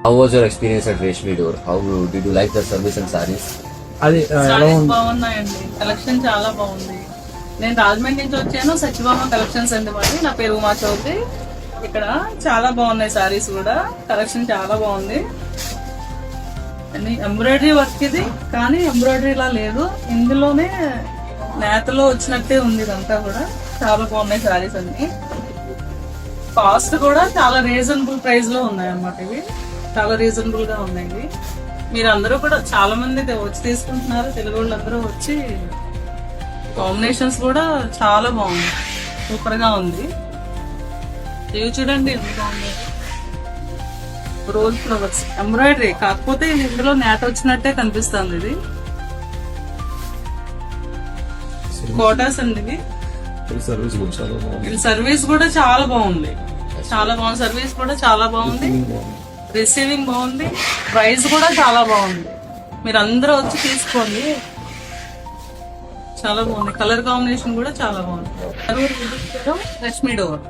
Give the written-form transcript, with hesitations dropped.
How was your experience at Reshmi Door? How did you like the service and sarees? అది ఎలా సారీస్ ఉంది? బాగున్నాయండి, collection చాలా బాగుంది. నేను రాజమండ్రి నుంచి వచ్చాను, సత్యభామ కలెక్షన్స్ అండి మరి. నా పేరు ఉమా చౌదరి. ఇక్కడ చాలా బాగున్నాయి సారీస్ కూడా, కలెక్షన్ చాలా బాగుంది. అన్ని ఎంబ్రాయిడరీ వర్క్ ఇది, కానీ ఎంబ్రాయిడరీ లా లేదు, ఇందులోనే నేతలో వచ్చినట్టే ఉంది. ఇదంతా కూడా చాలా బాగున్నాయి సారీస్ అన్ని. కాస్ట్ కూడా చాలా రీజనబుల్ ప్రైస్ లో ఉన్నాయి అన్నమాట. ఇవి చాలా రీజనబుల్ గా ఉన్నాయి ఇవి. మీరు అందరూ కూడా చాలా మంది వచ్చి తీసుకుంటున్నారు, తెలుగు వాళ్ళందరూ వచ్చి. కాంబినేషన్స్ కూడా చాలా బాగుంది, సూపర్ గా ఉంది. ఇవి చూడండి ఎంత బాగుంది, రోజ్ ఫ్లవర్స్ ఎంబ్రాయిడరీ, కాకపోతే ఇది ఇందులో నేత వచ్చినట్టే కనిపిస్తుంది. ఇది కోటాస్ అండి ఇవి. సర్వీస్ కూడా చాలా బాగుంది. ఇది సర్వీస్ కూడా చాలా బాగుంది, చాలా బాగుంది. సర్వీస్ కూడా చాలా బాగుంది, రిసీవింగ్ బాగుంది, ప్రైస్ కూడా చాలా బాగుంది. మీరు అందరూ వచ్చి తీసుకోండి, చాలా బాగుంది. కలర్ కాంబినేషన్ కూడా చాలా బాగుంది. రష్మి డోర్.